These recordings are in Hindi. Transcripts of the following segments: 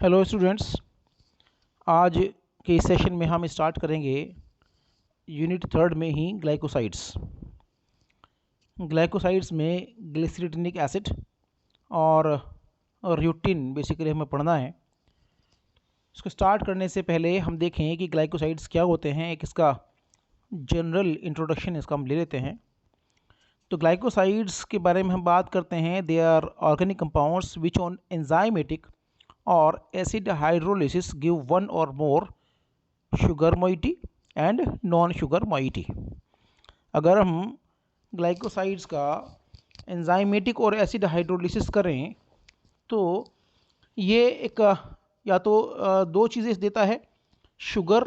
हेलो स्टूडेंट्स, आज के इस सेशन में हम स्टार्ट करेंगे यूनिट थर्ड में ही ग्लाइकोसाइड्स में ग्लिसरीटिनिक एसिड और ल्यूटिन बेसिकली हमें पढ़ना है। इसको स्टार्ट करने से पहले हम देखें कि ग्लाइकोसाइड्स क्या होते हैं। एक इसका जनरल इंट्रोडक्शन इसका हम ले लेते हैं। तो ग्लाइकोसाइड्स के बारे में हम बात करते हैं। They are organic compounds which on enzymatic or acid hydrolysis give one or more sugar moiety and non sugar moiety. अगर हम ग्लाइकोसाइड्स का एंजाइमेटिक और एसिड हाइड्रोलिसिस करें तो ये एक या तो दो चीज़ें देता है, शुगर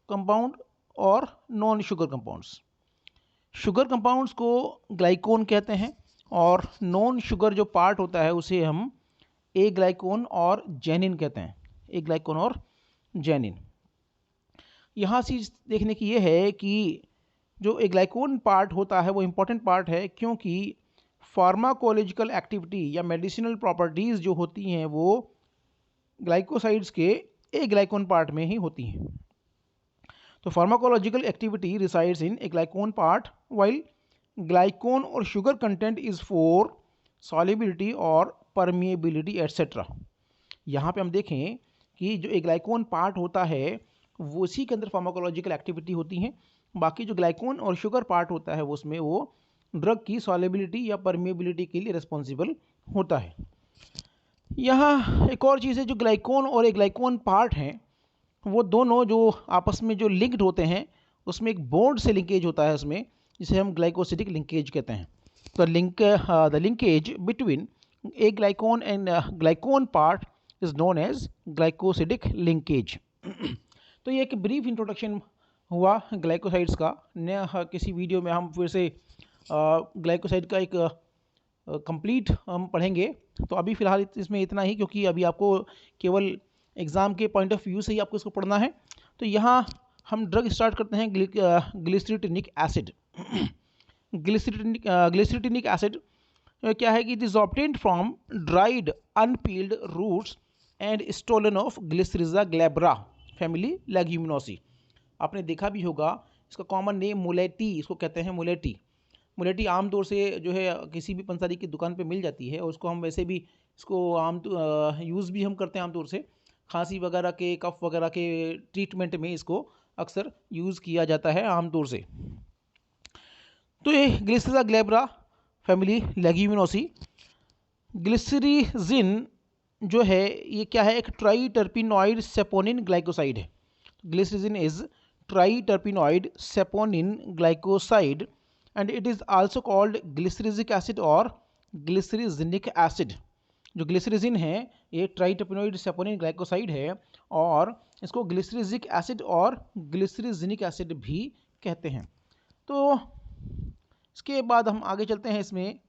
कंपाउंड और non sugar compounds. Sugar compounds को ग्लाइकोन कहते हैं और नॉन शुगर जो पार्ट होता है उसे हम ए ग्लाइकोन और जेनिन कहते हैं। ए ग्लाइकोन और जेनिन। यहाँ चीज़ देखने की ये है कि जो ए ग्लाइकोन पार्ट होता है वो इम्पॉर्टेंट पार्ट है, क्योंकि फार्माकोलॉजिकल एक्टिविटी या मेडिसिनल प्रॉपर्टीज़ जो होती हैं वो ग्लाइकोसाइड्स के ए ग्लाइकोन पार्ट में ही होती हैं। तो pharmacological activity resides in aglycone part while glycone और sugar content is for solubility और परमिएबिलिटी एट्सेट्रा। यहाँ पे हम देखें कि जो एक ग्लाइकोन पार्ट होता है वो उसी के अंदर फार्माकोलॉजिकल एक्टिविटी होती है। बाकी जो ग्लाइकोन और शुगर पार्ट होता है उसमें वो ड्रग की सॉल्युबिलिटी या परमिएबिलिटी के लिए रिस्पॉन्सिबल होता है। यहाँ एक और चीज़ है, जो ग्लाइकोन और एक ग्लाइकोन पार्ट हैं वो दोनों जो आपस में जो लिंक्ड होते हैं उसमें एक बॉन्ड से लिंकेज होता है उसमें, जिसे हम ग्लाइकोसिडिक लिंकेज कहते हैं। तो the linkage between a glycone and glycone part is known as glycosidic linkage। तो ये एक ब्रीफ इंट्रोडक्शन हुआ ग्लाइकोसाइड्स का। नया किसी वीडियो में हम फिर से ग्लाइकोसाइड का एक कंप्लीट हम पढ़ेंगे। तो अभी फ़िलहाल इसमें इतना ही, क्योंकि अभी आपको केवल एग्ज़ाम के पॉइंट ऑफ व्यू से ही आपको इसको पढ़ना है। तो यहाँ हम ड्रग स्टार्ट करते हैं, ग्लिसरीटिनिक एसिड। ग्लिसरीटिनिक एसिड क्या है कि it is obtained from dried unpeeled roots and stolon of Glycyrrhiza glabra family Leguminosae. आपने देखा भी होगा, इसका कॉमन नेम मुलेटी इसको कहते हैं। मुलेटी आमतौर से जो है किसी भी पंसारी की दुकान पे मिल जाती है, और उसको हम वैसे भी इसको यूज़ भी हम करते हैं आमतौर से। खांसी वगैरह के, कफ वगैरह के ट्रीटमेंट में इसको अक्सर यूज़ किया जाता है आमतौर से। तो ये ग्लिसरीजा ग्लैब्रा फैमिली लेग्यूमिनोसी। ग्लिसरीजिन जो है ये क्या है, एक ट्राई टर्पिनॉइड सेपोनिन ग्लाइकोसाइड है। Glycyrrhizin is tri terpenoid saponin glycoside and it is also called glycyrrhizic acid और ग्लिसरीजिनिक एसिड। जो ग्लिसरीजिन है ये ट्राई टर्पिनॉइड सेपोनिन ग्लाइकोसाइड है और इसको ग्लिसरीजिक एसिड और ग्लिसरीजिनिक एसिड भी कहते हैं। तो इसके बाद हम आगे चलते हैं। इसमें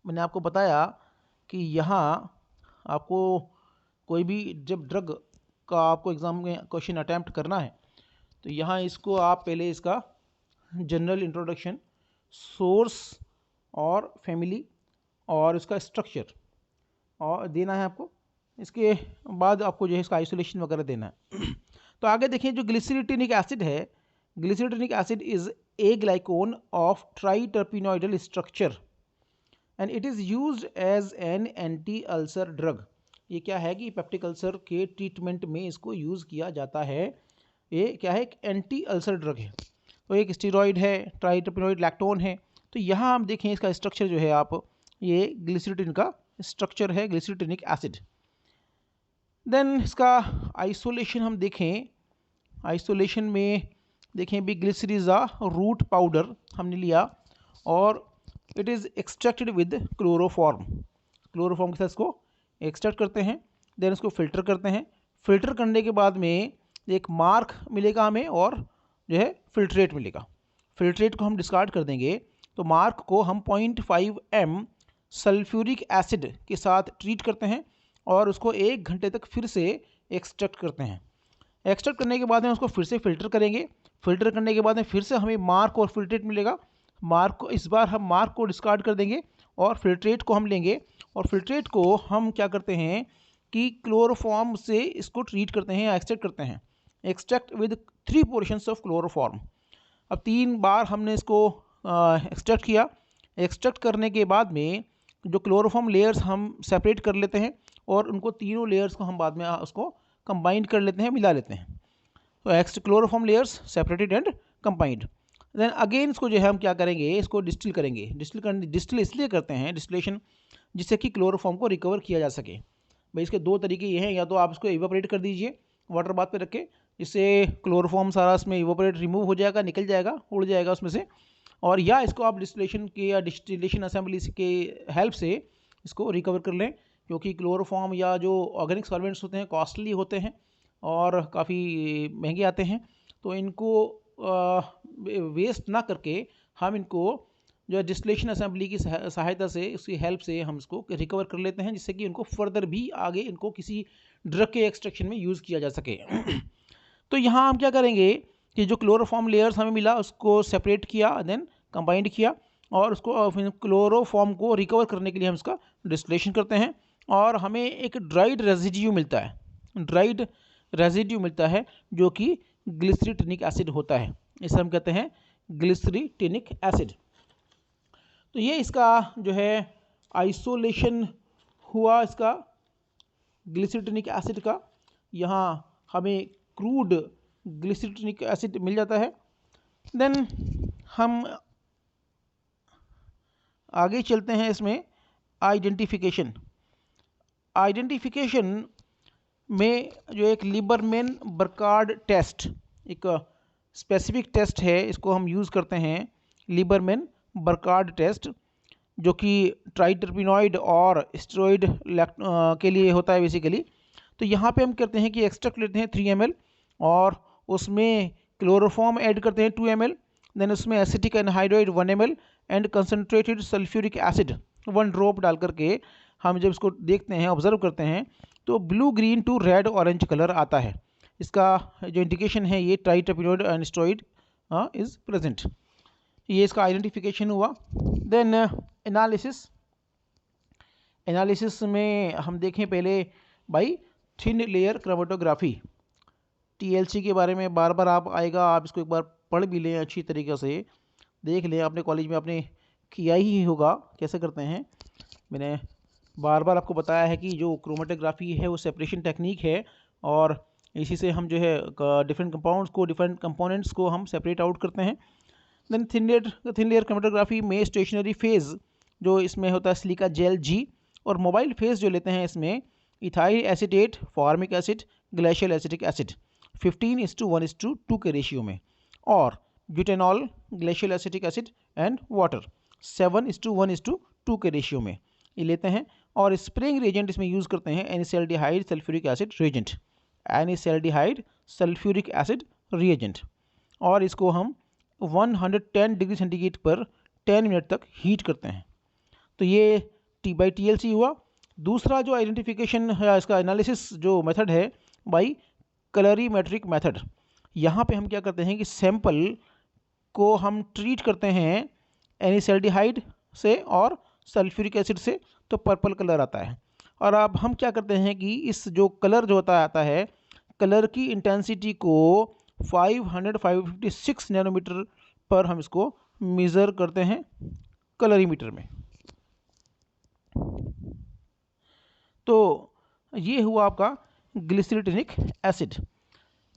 मैंने आपको बताया कि यहाँ आपको कोई भी जब ड्रग का आपको एग्ज़ाम में क्वेश्चन अटैम्प्ट करना है तो यहाँ इसको आप पहले इसका जनरल इंट्रोडक्शन, सोर्स और फैमिली और इसका स्ट्रक्चर और देना है आपको। इसके बाद आपको जो है इसका आइसोलेशन वगैरह देना है। तो आगे देखें, जो ग्लिसरीटिनिक एसिड है, glycyrrhetinic acid is aglycone of triterpenoidal structure and it is used as an anti ulcer drug. ये क्या है कि पेप्टिक अल्सर के ट्रीटमेंट में इसको यूज़ किया जाता है। ये क्या है, एक एंटी अल्सर ड्रग है। तो एक स्टेरॉइड है, ट्राइटर्पिनॉइड लैक्टोन है। तो यहाँ हम देखें इसका स्ट्रक्चर जो है, आप ये ग्लिसरीटिन का स्ट्रक्चर है, ग्लिसरीटिनिक एसिड। देन इसका आइसोलेशन हम देखें। आइसोलेशन में देखें भी ग्लिसरीजा रूट पाउडर हमने लिया और it is extracted with chloroform. Chloroform के साथ इसको एक्सट्रैक्ट करते हैं। देन इसको फ़िल्टर करते हैं। फ़िल्टर करने के बाद में एक मार्क मिलेगा हमें और जो है फिल्ट्रेट मिलेगा। फिल्ट्रेट को हम डिस्कार्ड कर देंगे। तो मार्क को हम 0.5 m सल्फ्यूरिक एसिड के साथ ट्रीट करते हैं और उसको 1 घंटे तक फिर से एक्सट्रैक्ट करते हैं। एक्सट्रैक्ट करने के बाद में उसको फिर से फ़िल्टर करेंगे। फ़िल्टर करने के बाद में फिर से हमें मार्क और फिल्ट्रेट मिलेगा। मार्क को इस बार हम मार्क को डिस्कार्ड कर देंगे और फिल्ट्रेट को हम लेंगे और फिल्ट्रेट को हम क्या करते हैं कि क्लोरोफॉर्म से इसको ट्रीट करते हैं या एक्सट्रैक्ट करते हैं। Extract with 3 portions of chloroform. अब 3 बार हमने इसको एक्सट्रैक्ट किया। एक्सट्रैक्ट करने के बाद में जो क्लोरोफॉर्म लेयर्स हम सेपरेट कर लेते हैं और उनको तीनों लेयर्स को हम बाद में उसको कंबाइन कर लेते हैं, मिला लेते हैं। तो x chloroform layers separated and combined. Then again इसको जो है हम क्या करेंगे, इसको डिस्टिल करेंगे। डिस्टिल इसलिए करते हैं डिस्टिलेशन, जिससे कि क्लोरोफॉर्म को रिकवर किया जा सके। भाई इसके 2 तरीके ये हैं, या तो आप इसको इवेपोरेट कर दीजिए वाटर बाथ पे रख के, इससे क्लोरोफॉर्म सारा इसमें इवेपोरेट रिमूव हो जाएगा, निकल जाएगा, उड़ जाएगा उसमें से, और या इसको आप डिस्टिलेशन के या डिस्टिलेशन असेंबली के हेल्प से इसको रिकवर कर लें, क्योंकि क्लोरोफॉर्म या जो ऑर्गेनिक सॉल्वेंट्स होते हैं कॉस्टली होते हैं और काफ़ी महंगे आते हैं। तो इनको वेस्ट ना करके हम इनको जो है डिस्टिलेशन असेंबली की सहायता से, उसकी हेल्प से हम इसको रिकवर कर लेते हैं, जिससे कि उनको फर्दर भी आगे इनको किसी ड्रग के एक्सट्रैक्शन में यूज़ किया जा सके। तो यहाँ हम क्या करेंगे कि जो क्लोरोफॉर्म लेयर्स हमें मिला उसको सेपरेट किया, देन कंबाइंड किया, और उसको क्लोरोफॉर्म को रिकवर करने के लिए हम इसका डिस्टिलेशन करते हैं, और हमें एक ड्राइड रेजिड्यू मिलता है। ड्राइड रेजिड्यू मिलता है जो कि ग्लिसरीटिनिक एसिड होता है। इसे हम कहते हैं ग्लिसरीटिनिक एसिड। तो ये इसका जो है आइसोलेशन हुआ इसका ग्लिसरीटिनिक एसिड का। यहाँ हमें क्रूड ग्लिसरीटिनिक एसिड मिल जाता है। देन हम आगे चलते हैं इसमें आइडेंटिफिकेशन में जो एक लीबरमैन बर्कार्ड टेस्ट, एक स्पेसिफिक टेस्ट है, इसको हम यूज़ करते हैं लीबरमैन बर्कार्ड टेस्ट, जो कि ट्राइटरपिनॉइड और स्टेरॉइड के लिए होता है बेसिकली। तो यहाँ पे हम करते हैं कि एक्सट्रैक्ट लेते हैं 3 ml और उसमें क्लोरोफॉर्म ऐड करते हैं 2 ml, देन उसमें acetic anhydride 1 ml and concentrated sulphuric acid 1 drop डाल करके हम जब इसको देखते हैं, ऑब्जर्व करते हैं, तो blue green to red orange colour आता है। इसका जो इंडिकेशन है ये triterpenoid and steroid is present. ये इसका आइडेंटिफिकेशन हुआ। देन एनालिसिस में हम देखें पहले भाई थिन लेयर क्रोमेटोग्राफी, TLC के बारे में बार बार आप आएगा, आप इसको एक बार पढ़ भी लें, अच्छी तरीके से देख लें। अपने कॉलेज में आपने किया ही होगा कैसे करते हैं। मैंने बार बार आपको बताया है कि जो क्रोमेटोग्राफी है वो सेपरेशन टेक्निक है, और इसी से हम जो है डिफरेंट कंपोनेंट्स को हम सेपरेट आउट करते हैं। देन थिन लेयर क्रोमेटोग्राफी में स्टेशनरी फेज़ जो इसमें होता है सिलिका जेल G, और मोबाइल फेज़ जो लेते हैं इसमें ethyl acetate, formic acid, glacial acetic acid 15:1:2 के रेशियो में, और butanol, glacial acetic acid and water 7:1:2 के रेशियो में ये लेते हैं। और स्प्रेइंग रिएजेंट इसमें यूज़ करते हैं anisaldehyde sulphuric acid reagent, anisaldehyde sulphuric acid reagent, और इसको हम 110 डिग्री सेंटीग्रेड पर 10 मिनट तक हीट करते हैं। तो ये TLC हुआ। दूसरा जो आइडेंटिफिकेशन है, इसका एनालिसिस जो मेथड है बाई कलरीमेट्रिक मेथड। यहाँ पे हम क्या करते हैं कि सैंपल को हम ट्रीट करते हैं एनिसैल्डिहाइड से और सल्फ्यूरिक एसिड से, तो पर्पल कलर आता है। और अब हम क्या करते हैं कि इस जो कलर जो आता है, कलर की इंटेंसिटी को 556 नैनोमीटर पर हम इसको मेज़र करते हैं कलरीमीटर में। तो ये हुआ आपका ग्लिसरीटिनिक एसिड।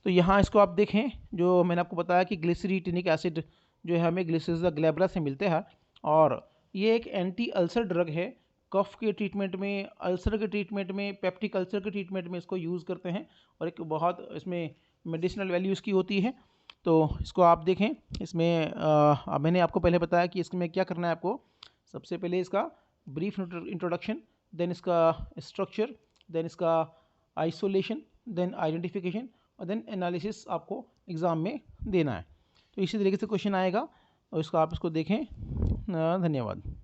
तो यहाँ इसको आप देखें, जो मैंने आपको बताया कि ग्लिसरीटिनिक एसिड जो है हमें ग्लिसरीजा ग्लैब्रा से मिलते हैं, और ये एक एंटी अल्सर ड्रग है। कफ के ट्रीटमेंट में, अल्सर के ट्रीटमेंट में, पेप्टिक अल्सर के ट्रीटमेंट में इसको यूज़ करते हैं, और एक बहुत इसमें मेडिसिनल वैल्यू इसकी होती है। तो इसको आप देखें। इसमें मैंने आपको पहले बताया कि इसमें क्या करना है आपको। सबसे पहले इसका ब्रीफ इंट्रोडक्शन, देन इसका स्ट्रक्चर, देन इसका आइसोलेशन, देन आइडेंटिफिकेशन, और देन एनालिसिस आपको एग्ज़ाम में देना है। तो इसी तरीके से क्वेश्चन आएगा, और इसको आप इसको देखें। धन्यवाद।